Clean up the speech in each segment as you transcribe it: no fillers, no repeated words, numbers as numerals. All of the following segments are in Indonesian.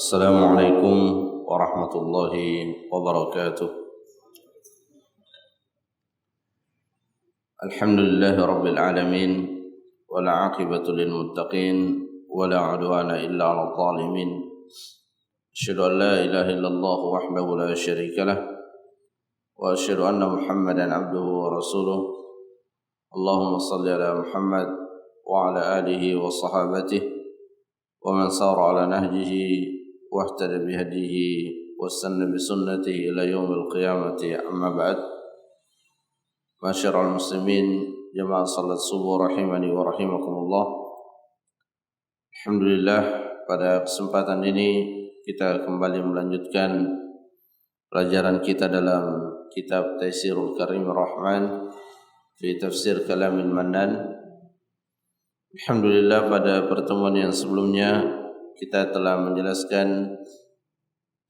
Assalamualaikum warahmatullahi wabarakatuh. Alhamdulillahi rabbil alamin, wala aqibatu lil muttaqin, wala udwana illa 'alal zalimin. Asyhadu an la ilaha illallah wahdahu la syarika lah, wa asyhadu anna Muhammadan 'abduhu wa rasuluh. Allahumma shalli ala Muhammad wa ala alihi wa sahabatihi wa man sara ala nahjihi واهتدى بهديه واستنى بسنته إلى يوم القيامة. أما بعد، معاشر المسلمين جماعة صلاة subuh rahimani wa rahimakumullah. Alhamdulillah, pada kesempatan ini kita kembali melanjutkan pelajaran kita dalam kitab Taisirul Karim Rahman fi Tafsir Kalamil Mannan. Alhamdulillah, pada pertemuan yang sebelumnya kita telah menjelaskan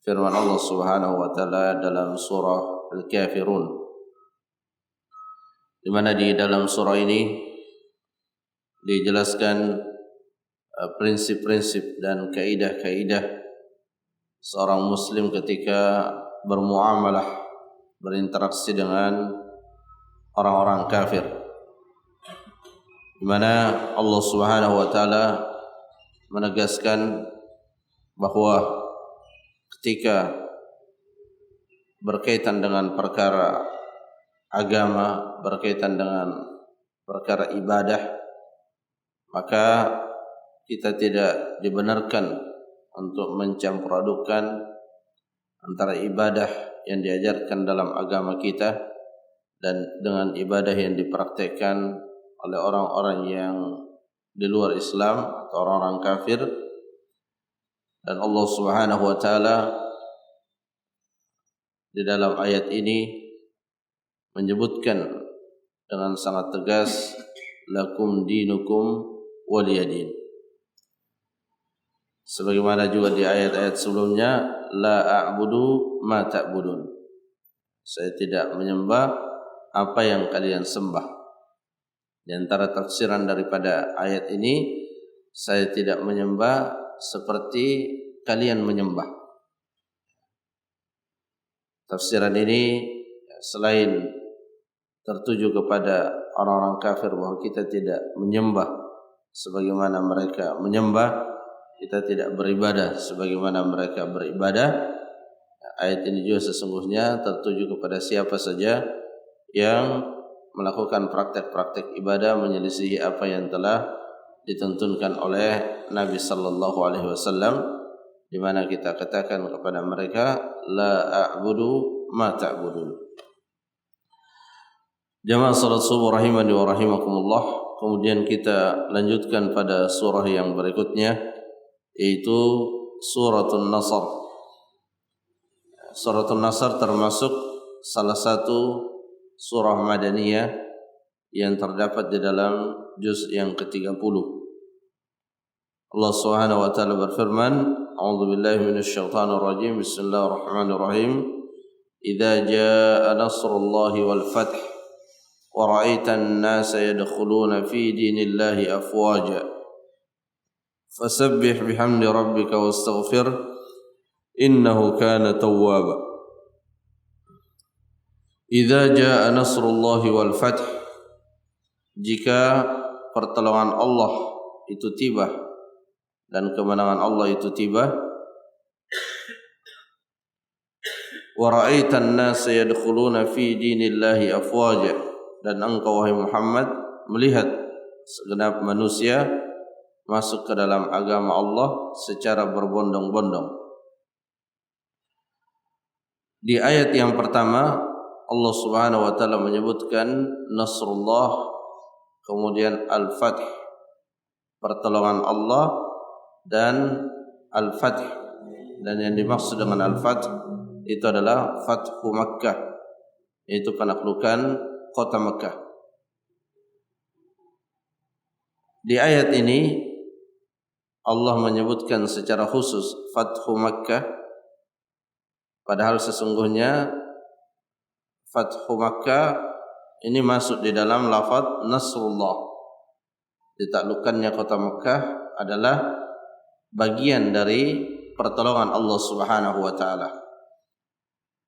firman Allah Subhanahu wa taala dalam surah Al-Kafirun, di mana di dalam surah ini dijelaskan prinsip-prinsip dan kaidah-kaidah seorang muslim ketika bermuamalah, berinteraksi dengan orang-orang kafir, di mana Allah Subhanahu wa taala menegaskan bahwa ketika berkaitan dengan perkara agama, berkaitan dengan perkara ibadah, maka kita tidak dibenarkan untuk mencampur adukan antara ibadah yang diajarkan dalam agama kita dan dengan ibadah yang dipraktekkan oleh orang-orang yang di luar Islam atau orang-orang kafir. Dan Allah Subhanahu wa taala di dalam ayat ini menyebutkan dengan sangat tegas, lakum dinukum waliyadin. Sebagaimana juga di ayat-ayat sebelumnya, la a'budu ma ta'budun. Saya tidak menyembah apa yang kalian sembah. Di antara tafsiran daripada ayat ini, saya tidak menyembah seperti kalian menyembah. Tafsiran ini selain tertuju kepada orang-orang kafir bahwa kita tidak menyembah sebagaimana mereka menyembah, kita tidak beribadah sebagaimana mereka beribadah. Ayat ini juga sesungguhnya tertuju kepada siapa saja yang melakukan praktek-praktek ibadah menyelisihi apa yang telah dituntunkan oleh Nabi sallallahu alaihi wasallam, di mana kita katakan kepada mereka, la a'budu ma ta'budun. Jamaah salat subuh rahimani wa rahimakumullah. Kemudian kita lanjutkan pada surah yang berikutnya, yaitu Suratul Nasr. Suratul Nasr termasuk salah satu surah Madaniyah yang terdapat di dalam juz yang ke-30. Allah Subhanahu wa taala berfirman, a'udzu billahi minasyaitonir rajim, bismillahirrahmanirrahim. Idza jaa nasrullahi wal fath wa ra'aitan nasa yadkhuluna fi dinillahi afwaja fasabbih bihamdi rabbika wastaghfir innahu kana tawwaba. Idza jaa nasrullahi wal fath, jika pertolongan Allah itu tiba dan kemenangan Allah itu tiba, wa ra'aitan nasa yadkhuluna fi dinillahi afwaja, dan engkau wahai Muhammad melihat segenap manusia masuk ke dalam agama Allah secara berbondong-bondong. Di ayat yang pertama Allah Subhanahu wa taala menyebutkan Nasrullah, kemudian Al-Fath, pertolongan Allah, dan Al-Fath. Dan yang dimaksud dengan Al-Fath itu adalah Fathu Makkah, yaitu penaklukan kota Makkah. Di ayat ini Allah menyebutkan secara khusus Fathu Makkah, padahal sesungguhnya Fathu Makkah ini masuk di dalam lafaz Nasrullah. Ditaklukkannya kota Mekah adalah bagian dari pertolongan Allah Subhanahu wa taala.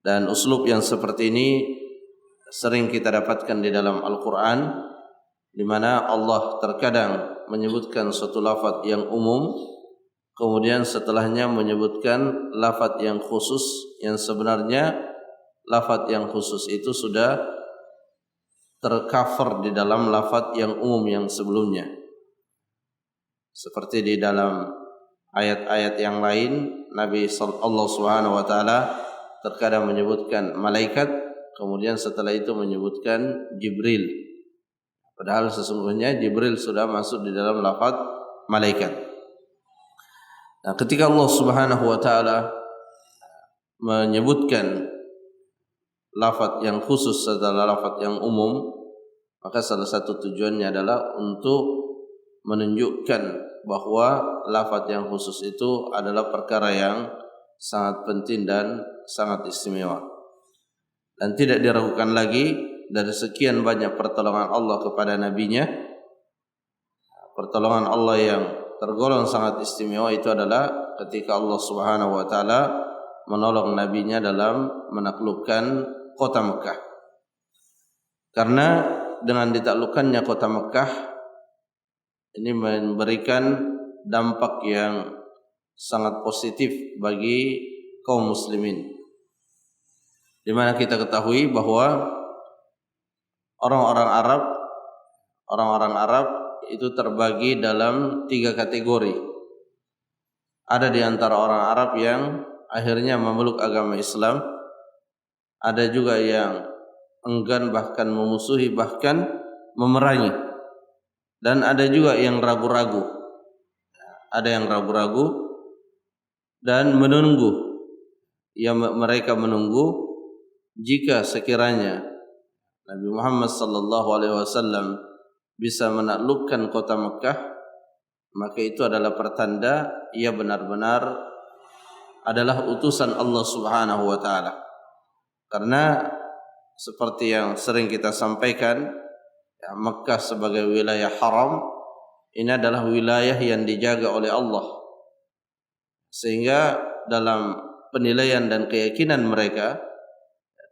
Dan uslub yang seperti ini sering kita dapatkan di dalam Al-Qur'an, di mana Allah terkadang menyebutkan suatu lafaz yang umum, kemudian setelahnya menyebutkan lafaz yang khusus, yang sebenarnya lafaz yang khusus itu sudah tercover di dalam lafaz yang umum yang sebelumnya. Seperti di dalam ayat-ayat yang lain, Allah Subhanahu wa taala terkadang menyebutkan malaikat, kemudian setelah itu menyebutkan Jibril. Padahal sesungguhnya Jibril sudah masuk di dalam lafaz malaikat. Nah, ketika Allah Subhanahu wa taala menyebutkan lafaz yang khusus setelah lafaz yang umum, maka salah satu tujuannya adalah untuk menunjukkan bahwa lafaz yang khusus itu adalah perkara yang sangat penting dan sangat istimewa. Dan tidak diragukan lagi dari sekian banyak pertolongan Allah kepada nabinya, pertolongan Allah yang tergolong sangat istimewa itu adalah ketika Allah Subhanahu wa taala menolong nabinya dalam menaklukkan kota Mekah. Karena dengan ditaklukkannya kota Mekah ini memberikan dampak yang sangat positif bagi kaum muslimin. Di mana kita ketahui bahwa orang-orang Arab itu terbagi dalam 3 kategori. Ada di antara orang Arab yang akhirnya memeluk agama Islam, ada juga yang enggan bahkan memusuhi bahkan memerangi, dan ada juga yang ragu-ragu. Ada yang ragu-ragu dan menunggu. Mereka menunggu jika sekiranya Nabi Muhammad sallallahu alaihi wasallam bisa menaklukkan kota Mekah, maka itu adalah pertanda ia benar-benar adalah utusan Allah Subhanahu wa taala. Karena seperti yang sering kita sampaikan, Mekah sebagai wilayah haram ini adalah wilayah yang dijaga oleh Allah, sehingga dalam penilaian dan keyakinan mereka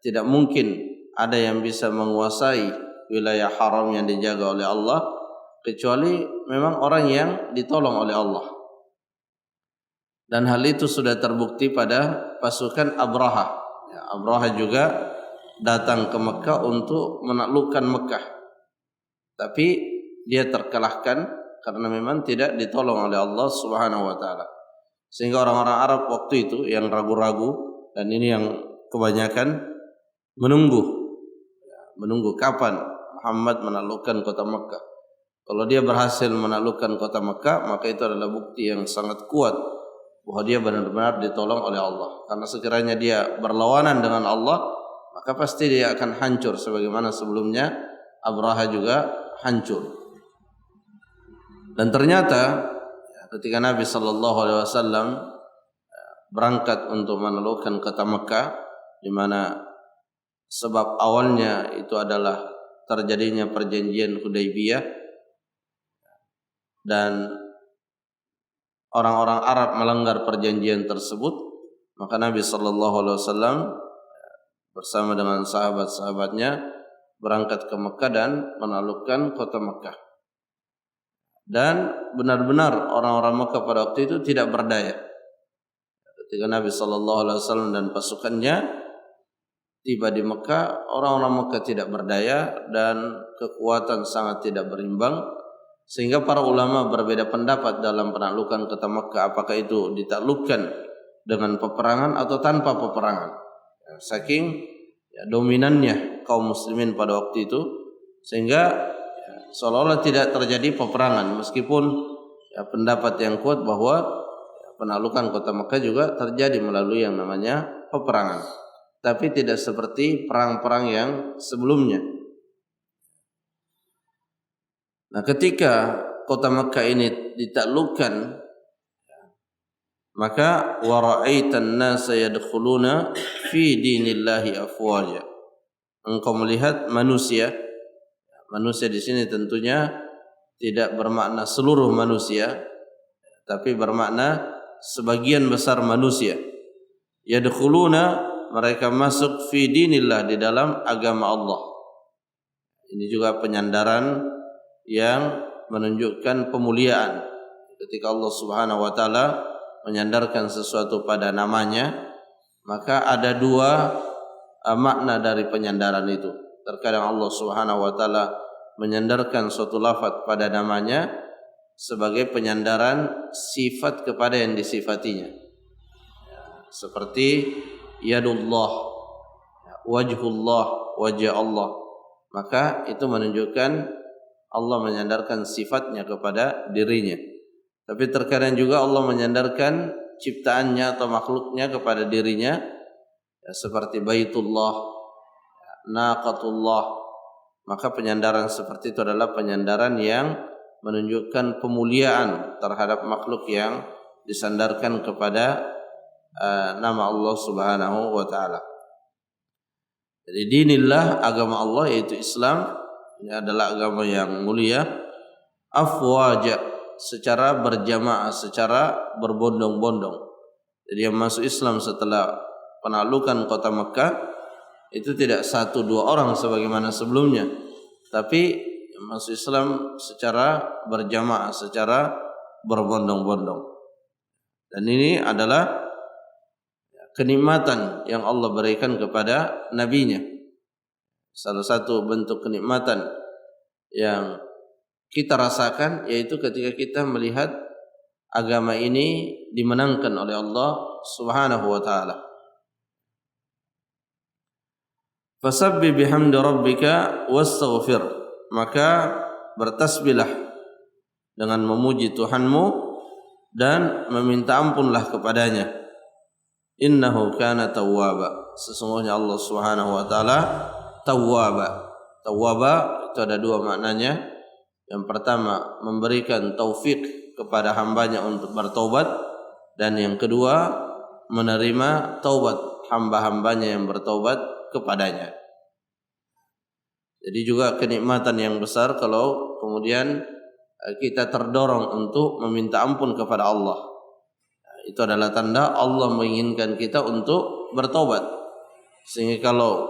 tidak mungkin ada yang bisa menguasai wilayah haram yang dijaga oleh Allah kecuali memang orang yang ditolong oleh Allah. Dan hal itu sudah terbukti pada pasukan Abraha. Abraha juga datang ke Mekah untuk menaklukkan Mekah, tapi dia terkalahkan karena memang tidak ditolong oleh Allah Subhanahu wa taala. Sehingga orang-orang Arab waktu itu yang ragu-ragu, dan ini yang kebanyakan menunggu kapan Muhammad menaklukkan kota Mekah. Kalau dia berhasil menaklukkan kota Mekah, maka itu adalah bukti yang sangat kuat bahwa dia benar-benar ditolong oleh Allah. Karena sekiranya dia berlawanan dengan Allah, maka pasti dia akan hancur sebagaimana sebelumnya Abraha juga hancur. Dan ternyata ketika Nabi sallallahu alaihi wasallam berangkat untuk menaklukkan kota Mekah, di mana sebab awalnya itu adalah terjadinya perjanjian Hudaybiyah, dan orang-orang Arab melanggar perjanjian tersebut, maka Nabi sallallahu alaihi wasallam bersama dengan sahabat-sahabatnya berangkat ke Mekah dan menaklukkan kota Mekah. Dan benar-benar orang-orang Mekah pada waktu itu tidak berdaya. Ketika Nabi sallallahu alaihi wasallam dan pasukannya tiba di Mekah, orang-orang Mekah tidak berdaya dan kekuatan sangat tidak berimbang, sehingga para ulama berbeda pendapat dalam penaklukan kota Mekah, apakah itu ditaklukkan dengan peperangan atau tanpa peperangan. Saking dominannya kaum muslimin pada waktu itu, sehingga seolah-olah tidak terjadi peperangan, meskipun pendapat yang kuat bahwa penaklukan kota Mekah juga terjadi melalui yang namanya peperangan, tapi tidak seperti perang-perang yang sebelumnya. Nah, ketika kota Mekah ini ditaklukkan, maka wara'aitan nasa yadkhuluna fi dinillahi afwaja. Engkau melihat manusia di sini tentunya tidak bermakna seluruh manusia, tapi bermakna sebagian besar manusia. Yadkhuluna, mereka masuk fi dinillah, di dalam agama Allah. Ini juga penyandaran yang menunjukkan pemuliaan. Ketika Allah Subhanahu wa taala menyandarkan sesuatu pada namanya, maka ada dua makna dari penyandaran itu. Terkadang Allah Subhanahu wa taala menyandarkan suatu lafaz pada namanya sebagai penyandaran sifat kepada yang disifatinya. Seperti yadullah, wajhullah, wajah Allah. Maka itu menunjukkan Allah menyandarkan sifatnya kepada dirinya. Tapi terkadang juga Allah menyandarkan ciptaannya atau makhluknya kepada dirinya, seperti baitullah, naqatullah. Maka penyandaran seperti itu adalah penyandaran yang menunjukkan pemuliaan terhadap makhluk yang disandarkan kepada nama Allah Subhanahu wa taala. Jadi dinillah, agama Allah yaitu Islam, ini adalah agama yang mulia. Afwaja, secara berjamaah, secara berbondong-bondong. Jadi yang masuk Islam setelah penaklukan kota Mekah itu tidak 1-2 orang sebagaimana sebelumnya, tapi masuk Islam secara berjamaah, secara berbondong-bondong. Dan ini adalah kenikmatan yang Allah berikan kepada nabinya. Salah satu bentuk kenikmatan yang kita rasakan yaitu ketika kita melihat agama ini dimenangkan oleh Allah Subhanahu wa taala. Fasabbih bihamdi rabbika wastaghfir, maka bertasbihlah dengan memuji Tuhanmu dan meminta ampunlah kepadanya. Innahu kana tawwaba, sesungguhnya Allah Subhanahu wa taala tawwaba. Tawwaba itu ada dua maknanya. Yang pertama, memberikan taufik kepada hambanya untuk bertaubat, dan yang kedua, menerima taubat hamba-hambanya yang bertaubat kepadanya. Jadi juga kenikmatan yang besar kalau kemudian kita terdorong untuk meminta ampun kepada Allah. Itu adalah tanda Allah menginginkan kita untuk bertaubat. Sehingga kalau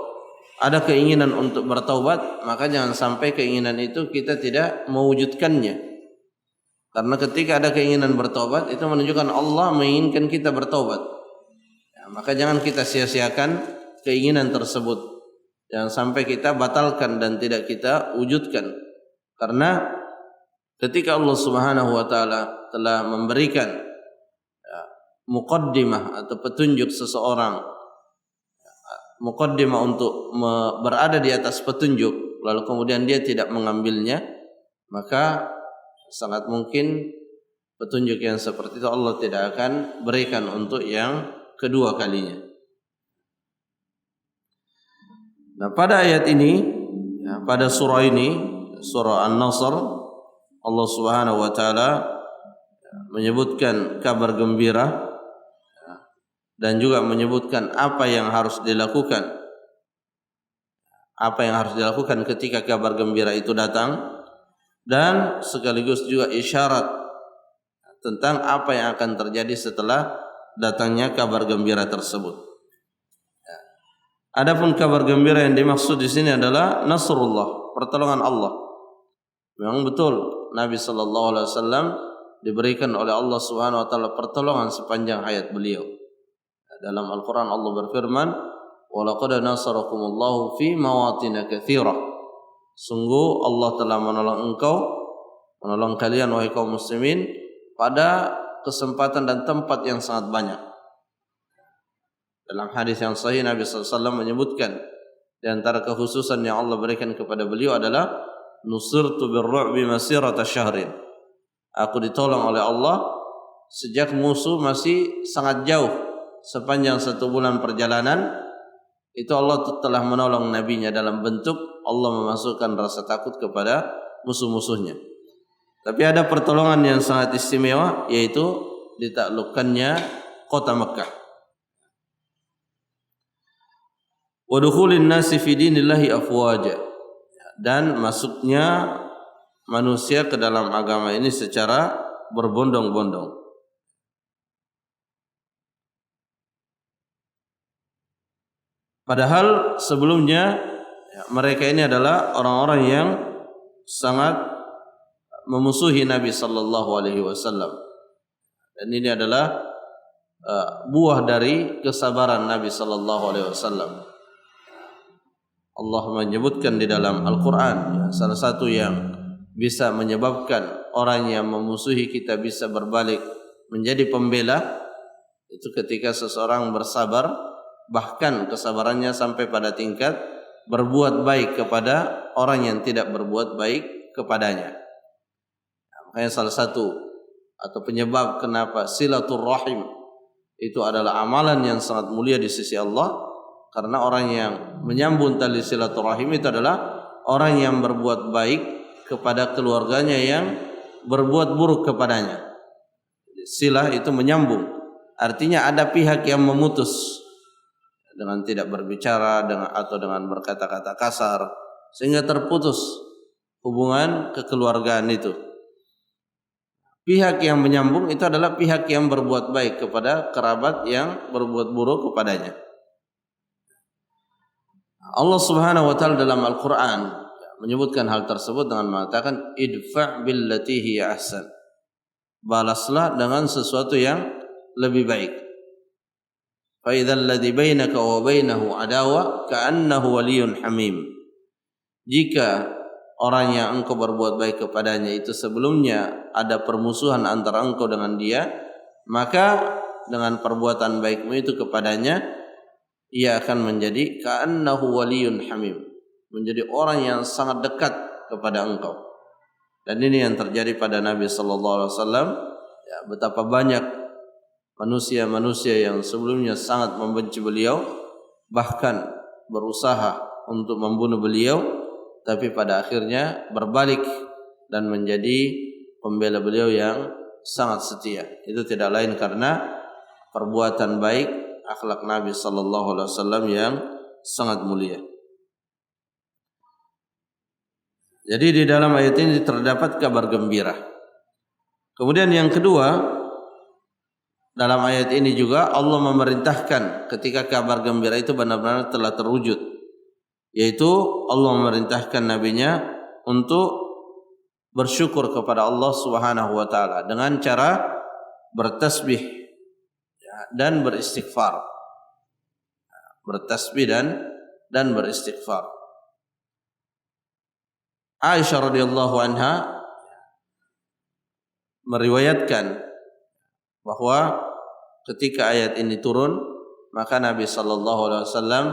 ada keinginan untuk bertaubat, maka jangan sampai keinginan itu kita tidak mewujudkannya. Karena ketika ada keinginan bertaubat, itu menunjukkan Allah menginginkan kita bertaubat. Ya, maka jangan kita sia-siakan keinginan tersebut. Jangan sampai kita batalkan dan tidak kita wujudkan. Karena ketika Allah Subhanahu wa taala telah memberikan muqaddimah atau petunjuk seseorang, muqaddimah untuk berada di atas petunjuk, lalu kemudian dia tidak mengambilnya, maka sangat mungkin petunjuk yang seperti itu Allah tidak akan berikan untuk yang kedua kalinya. Nah, pada ayat ini, pada surah ini, surah An-Nasr, Allah Subhanahu wa taala menyebutkan kabar gembira dan juga menyebutkan apa yang harus dilakukan. Apa yang harus dilakukan ketika kabar gembira itu datang, dan sekaligus juga isyarat tentang apa yang akan terjadi setelah datangnya kabar gembira tersebut. Adapun kabar gembira yang dimaksud di sini adalah nasrullah, pertolongan Allah. Memang betul Nabi sallallahu alaihi wasallam diberikan oleh Allah Subhanahu wa taala pertolongan sepanjang hayat beliau. Dalam Al-Quran Allah berfirman, وَلَقَدْ نَصَرَكُمُ اللَّهُ فِي مَوَاطِنَ كَثِيرًا. Sungguh Allah telah menolong kalian wahai kaum muslimin pada kesempatan dan tempat yang sangat banyak. Dalam hadis yang sahih Nabi SAW menyebutkan di antara kekhususan yang Allah berikan kepada beliau adalah nusirtu birru'bi masirata syahrin. Aku ditolong oleh Allah sejak musuh masih sangat jauh. Sepanjang 1 bulan perjalanan itu Allah telah menolong nabinya dalam bentuk Allah memasukkan rasa takut kepada musuh-musuhnya. Tapi ada pertolongan yang sangat istimewa, yaitu ditaklukkannya kota Mekah. Wa dukhulin nasi fi dinillahi afwaja, dan masuknya manusia ke dalam agama ini secara berbondong-bondong. Padahal sebelumnya mereka ini adalah orang-orang yang sangat memusuhi Nabi sallallahu alaihi wasallam. Dan ini adalah buah dari kesabaran Nabi sallallahu alaihi wasallam. Allah menyebutkan di dalam Al-Qur'an, salah satu yang bisa menyebabkan orang yang memusuhi kita bisa berbalik menjadi pembela itu ketika seseorang bersabar, bahkan kesabarannya sampai pada tingkat berbuat baik kepada orang yang tidak berbuat baik kepadanya. Makanya salah satu atau penyebab kenapa silaturrahim itu adalah amalan yang sangat mulia di sisi Allah, karena orang yang menyambung tali silaturrahim itu adalah orang yang berbuat baik kepada keluarganya yang berbuat buruk kepadanya. Silah itu menyambung, artinya ada pihak yang memutus dengan tidak berbicara atau dengan berkata-kata kasar sehingga terputus hubungan kekeluargaan itu. Pihak yang menyambung itu adalah pihak yang berbuat baik kepada kerabat yang berbuat buruk kepadanya. Allah Subhanahu wa taala dalam Al-Qur'an menyebutkan hal tersebut dengan mengatakan idfa' billati hiya ahsan. Balaslah dengan sesuatu yang lebih baik. Fa idzal ladzi bainaka wa bainahu adawa ka'annahu waliyyun hamim. Jika orang yang engkau berbuat baik kepadanya itu sebelumnya ada permusuhan antara engkau dengan dia, maka dengan perbuatan baikmu itu kepadanya ia akan menjadi ka'annahu waliyyun hamim, menjadi orang yang sangat dekat kepada engkau. Dan ini yang terjadi pada Nabi sallallahu alaihi wasallam. Ya, betapa banyak manusia-manusia yang sebelumnya sangat membenci beliau, bahkan berusaha untuk membunuh beliau, tapi pada akhirnya berbalik dan menjadi pembela beliau yang sangat setia. Itu tidak lain karena perbuatan baik, akhlak Nabi sallallahu alaihi wasallam yang sangat mulia. Jadi di dalam ayat ini terdapat kabar gembira. Kemudian yang kedua, dalam ayat ini juga Allah memerintahkan ketika kabar gembira itu benar-benar telah terwujud, yaitu Allah memerintahkan nabinya untuk bersyukur kepada Allah Subhanahu wa taala dengan cara bertasbih dan beristighfar. Bertasbih dan beristighfar. Aisyah radhiyallahu anha meriwayatkan bahwa ketika ayat ini turun, maka Nabi sallallahu alaihi wasallam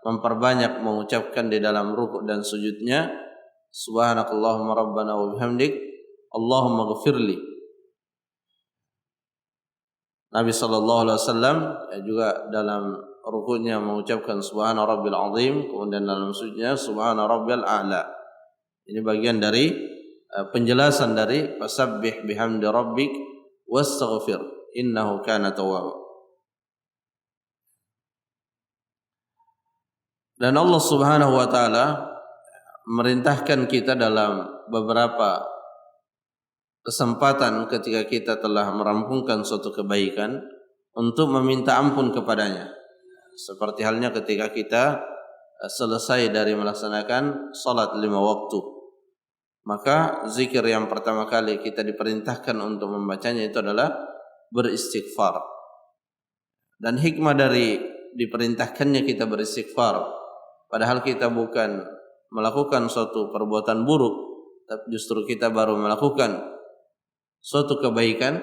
memperbanyak mengucapkan di dalam rukuk dan sujudnya, subhanakallahumma rabbana wa bihamdik Allahumma ghfirli. Nabi sallallahu alaihi wasallam juga dalam rukuknya mengucapkan subhana rabbil azim, kemudian dalam sujudnya subhana rabbil a'la. Ini bagian dari penjelasan dari fasabbih bihamdi rabbik wastaghfir innahu kana tawwaba. Dan Allah Subhanahu wa taala merintahkan kita dalam beberapa kesempatan ketika kita telah merampungkan suatu kebaikan untuk meminta ampun kepadanya. Seperti halnya ketika kita selesai dari melaksanakan salat 5 waktu, maka zikir yang pertama kali kita diperintahkan untuk membacanya itu adalah beristighfar. Dan hikmah dari diperintahkannya kita beristighfar, padahal kita bukan melakukan suatu perbuatan buruk, tapi justru kita baru melakukan suatu kebaikan,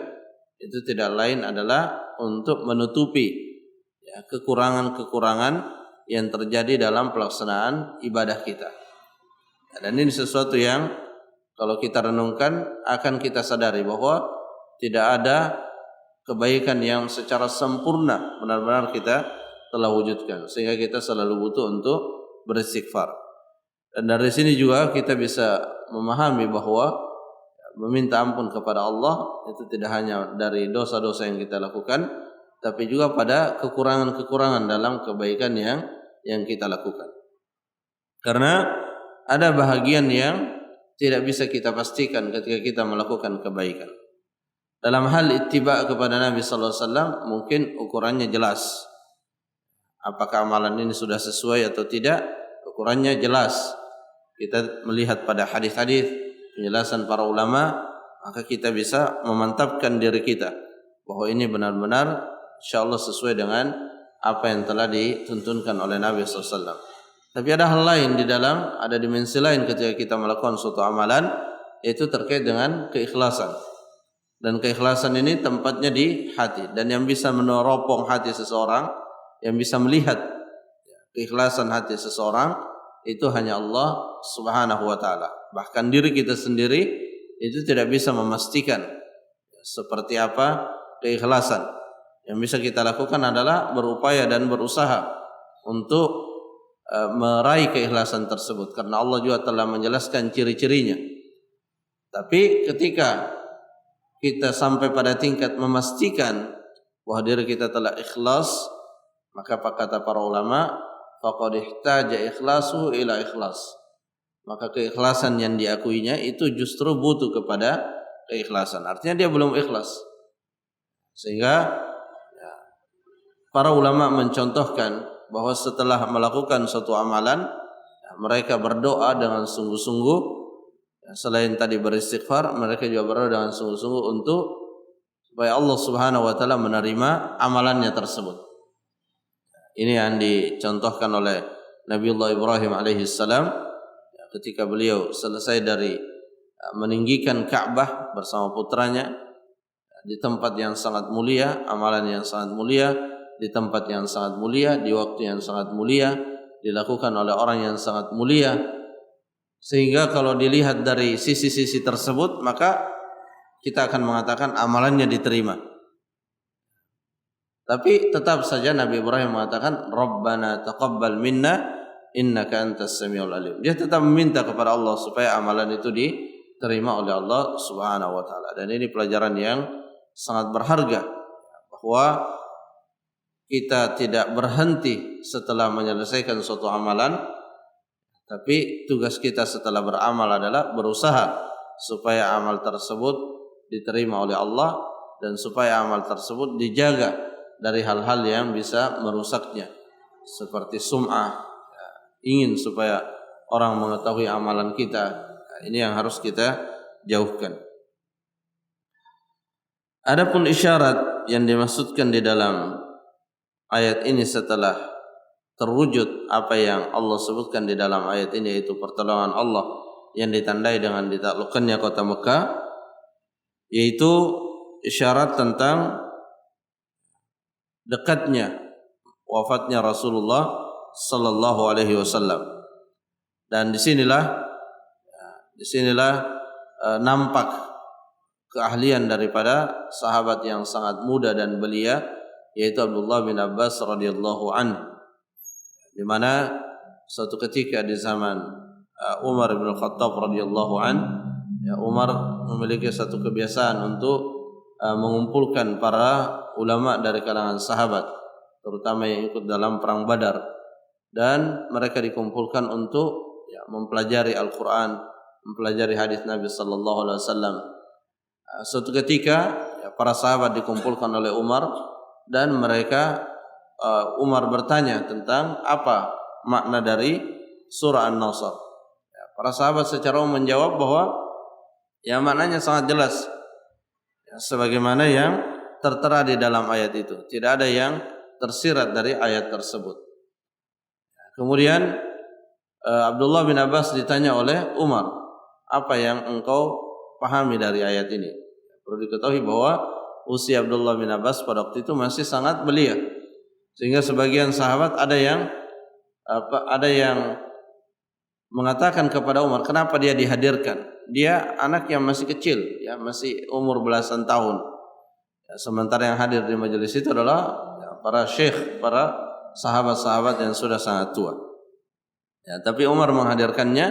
itu tidak lain adalah untuk menutupi kekurangan-kekurangan yang terjadi dalam pelaksanaan ibadah kita. Dan ini sesuatu yang kalau kita renungkan akan kita sadari bahwa tidak ada kebaikan yang secara sempurna benar-benar kita telah wujudkan, sehingga kita selalu butuh untuk beristighfar. Dan dari sini juga kita bisa memahami bahwa meminta ampun kepada Allah itu tidak hanya dari dosa-dosa yang kita lakukan, tapi juga pada kekurangan-kekurangan dalam kebaikan yang kita lakukan. Karena ada bahagian yang tidak bisa kita pastikan ketika kita melakukan kebaikan. Dalam hal ittiba kepada Nabi sallallahu alaihi wasallam mungkin ukurannya jelas. apakah amalan ini sudah sesuai atau tidak, ukurannya jelas. Kita melihat pada hadis-hadis penjelasan para ulama, maka kita bisa memantapkan diri kita bahwa ini benar-benar insyaallah sesuai dengan apa yang telah dituntunkan oleh Nabi SAW. Tapi ada hal lain di dalam, ada dimensi lain ketika kita melakukan suatu amalan, yaitu terkait dengan keikhlasan. Dan keikhlasan ini tempatnya di hati, dan yang bisa meneropong hati seseorang, yang bisa melihat keikhlasan hati seseorang, itu hanya Allah Subhanahu wa taala. Bahkan diri kita sendiri itu tidak bisa memastikan seperti apa keikhlasan. Yang bisa kita lakukan adalah berupaya dan berusaha untuk meraih keikhlasan tersebut, karena Allah juga telah menjelaskan ciri-cirinya. Tapi ketika kita sampai pada tingkat memastikan bahwa diri kita telah ikhlas, maka kata para ulama, faqad ihtaja ikhlasu ila ikhlas. Maka keikhlasan yang diakuinya itu justru butuh kepada keikhlasan. Artinya dia belum ikhlas. Sehingga para ulama mencontohkan bahwa setelah melakukan suatu amalan, mereka berdoa dengan sungguh-sungguh. Selain tadi beristighfar, mereka juga berdoa dengan sungguh-sungguh untuk supaya Allah Subhanahu wa taala menerima amalannya tersebut. Ini yang dicontohkan oleh Nabiullah Ibrahim alaihi salam ketika beliau selesai dari meninggikan Ka'bah bersama putranya di tempat yang sangat mulia, amalan yang sangat mulia, di tempat yang sangat mulia, di waktu yang sangat mulia, dilakukan oleh orang yang sangat mulia. Sehingga kalau dilihat dari sisi-sisi tersebut, maka kita akan mengatakan amalannya diterima. Tapi tetap saja Nabi Ibrahim mengatakan Rabbana taqabbal minna innaka antas samiul alim. Dia tetap meminta kepada Allah supaya amalan itu diterima oleh Allah Subhanahu wa taala. Dan ini pelajaran yang sangat berharga, bahwa kita tidak berhenti setelah menyelesaikan suatu amalan, tapi tugas kita setelah beramal adalah berusaha supaya amal tersebut diterima oleh Allah dan supaya amal tersebut dijaga dari hal-hal yang bisa merusaknya, seperti sum'ah, ingin supaya orang mengetahui amalan kita. Ini yang harus kita jauhkan. Adapun isyarat yang dimaksudkan di dalam ayat ini setelah terwujud apa yang Allah sebutkan di dalam ayat ini, yaitu pertolongan Allah yang ditandai dengan ditaklukkannya kota Mekah, yaitu isyarat tentang dekatnya wafatnya Rasulullah sallallahu alaihi wasallam. Dan disinilah nampak keahlian daripada sahabat yang sangat muda dan belia, yaitu Abdullah bin Abbas radhiyallahu anhu, di mana suatu ketika di zaman Umar bin Khattab radhiyallahu anhu, Umar memiliki satu kebiasaan untuk mengumpulkan para ulama dari kalangan sahabat, terutama yang ikut dalam perang Badar, dan mereka dikumpulkan untuk mempelajari Al-Quran, mempelajari hadis Nabi sallallahu alaihi wasallam. Suatu ketika para sahabat dikumpulkan oleh Umar, dan Umar bertanya tentang apa makna dari surah An-Nasr. Para sahabat secara umum menjawab bahwa maknanya sangat jelas, sebagaimana yang tertera di dalam ayat itu. Tidak ada yang tersirat dari ayat tersebut. Kemudian Abdullah bin Abbas ditanya oleh Umar, apa yang engkau pahami dari ayat ini? Perlu diketahui bahwa usia Abdullah bin Abbas pada waktu itu masih sangat belia, sehingga sebagian sahabat ada yang mengatakan kepada Umar, kenapa dia dihadirkan? Dia anak yang masih kecil, masih umur belasan tahun. Sementara yang hadir di majelis itu adalah para syekh, para sahabat-sahabat yang sudah sangat tua. Tapi Umar menghadirkannya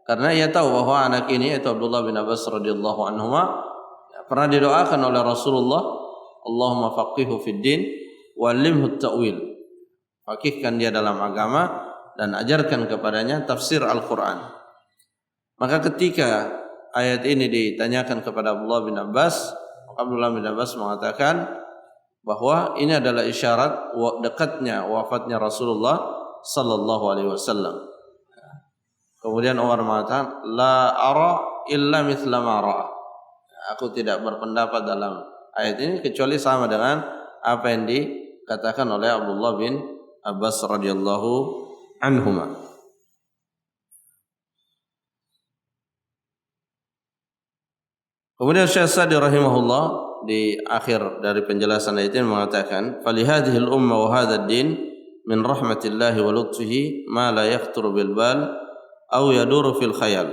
karena ia tahu bahwa anak ini, yaitu Abdullah bin Abbas radhiyallahu anhu, pernah didoakan oleh Rasulullah, Allahumma faqihhu fid din wa 'allimhu at-ta'wil. Faqihkan dia dalam agama dan ajarkan kepadanya tafsir Al-Qur'an. Maka ketika ayat ini ditanyakan kepada Abdullah bin Abbas, Abdullah bin Abbas mengatakan, bahwa ini adalah isyarat dekatnya wafatnya Rasulullah sallallahu alaihi wasallam. Kemudian Umar mengatakan, la ara illa mithla ma ra'a. Aku tidak berpendapat dalam ayat ini kecuali sama dengan apa yang dikatakan oleh Abdullah bin Abbas radhiyallahu anhuma. Kemudian Syekh Sa'di rahimahullah di akhir dari penjelasan ayat ini mengatakan, "Falihadhihi al-umma wa hadha ad-din min rahmatillahi wa lutfihi ma la yakhthuru bil bal aw yaduru fil khayal."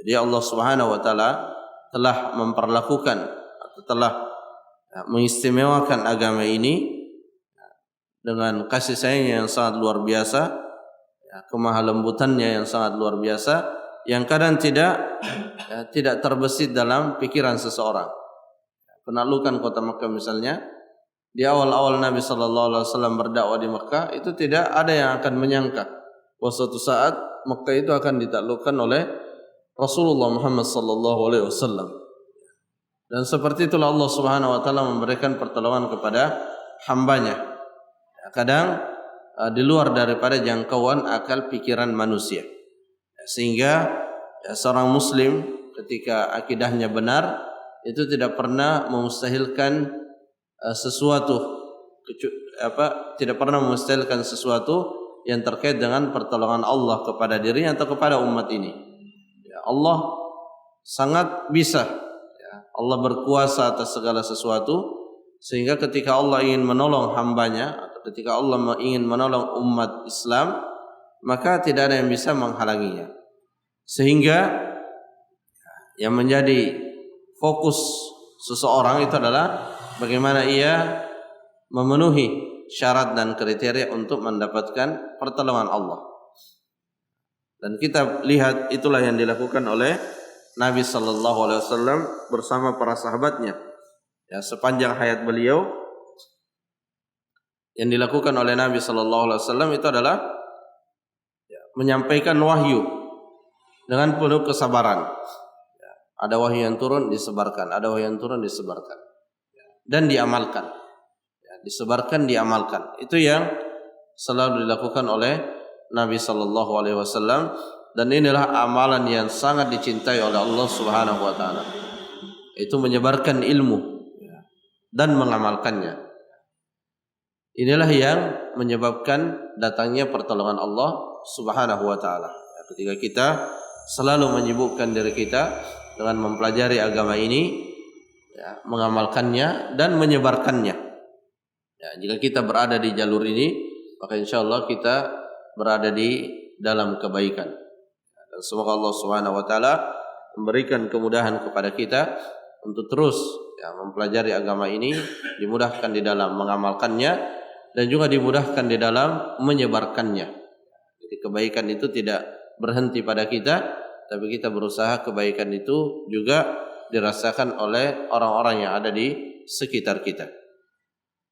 Jadi Allah Subhanahu wa taala telah memperlakukan atau telah mengistimewakan agama ini dengan kasih sayangnya yang sangat luar biasa, kemahalembutannya yang sangat luar biasa, yang kadang tidak terbesit dalam pikiran seseorang. Penaklukan kota Mekah misalnya, di awal-awal Nabi sallallahu alaihi wasallam berdakwah di Mekah, itu tidak ada yang akan menyangka bahwa suatu saat Mekah itu akan ditaklukkan oleh Rasulullah Muhammad sallallahu alaihi wasallam. Dan seperti itulah Allah Subhanahu wa taala memberikan pertolongan kepada hambanya. Kadang di luar daripada jangkauan akal pikiran manusia. Sehingga seorang muslim ketika akidahnya benar itu tidak pernah memustahilkan tidak pernah memustahilkan sesuatu yang terkait dengan pertolongan Allah kepada dirinya atau kepada umat ini. Allah sangat bisa, Allah berkuasa atas segala sesuatu, sehingga ketika Allah ingin menolong hambanya atau ketika Allah ingin menolong umat Islam, maka tidak ada yang bisa menghalanginya. Sehingga yang menjadi fokus seseorang itu adalah bagaimana ia memenuhi syarat dan kriteria untuk mendapatkan pertolongan Allah. Dan kita lihat itulah yang dilakukan oleh Nabi sallallahu alaihi wasallam bersama para sahabatnya. Ya, sepanjang hayat beliau yang dilakukan oleh Nabi sallallahu alaihi wasallam itu adalah menyampaikan wahyu dengan penuh kesabaran. Ada wahyu yang turun disebarkan, ada wahyu yang turun disebarkan, dan diamalkan. Disebarkan, diamalkan. Itu yang selalu dilakukan oleh Nabi sallallahu alaihi wasallam, dan inilah amalan yang sangat dicintai oleh Allah Subhanahu wa taala. Itu menyebarkan ilmu dan mengamalkannya. Inilah yang menyebabkan datangnya pertolongan Allah Subhanahu wa taala. Ketika kita selalu menyibukkan diri kita dengan mempelajari agama ini, mengamalkannya dan menyebarkannya. Jika kita berada di jalur ini, maka insyaallah kita berada di dalam kebaikan. Dan semoga Allah Subhanahu wa taala memberikan kemudahan kepada kita untuk terus mempelajari agama ini, dimudahkan di dalam mengamalkannya dan juga dimudahkan di dalam menyebarkannya. Jadi kebaikan itu tidak berhenti pada kita, tapi kita berusaha kebaikan itu juga dirasakan oleh orang-orang yang ada di sekitar kita.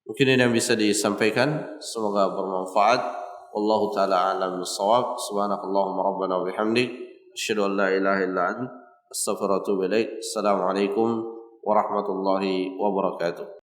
Mungkin ini yang bisa disampaikan, semoga bermanfaat. Wallahu ta'ala a'lam bis-shawab. Subhanakallahumma rabbana wa bihamdik, asyhadu an la ilaha illa anta, astaghfiruka wa atubu ilaik. Assalamualaikum warahmatullahi wabarakatuh.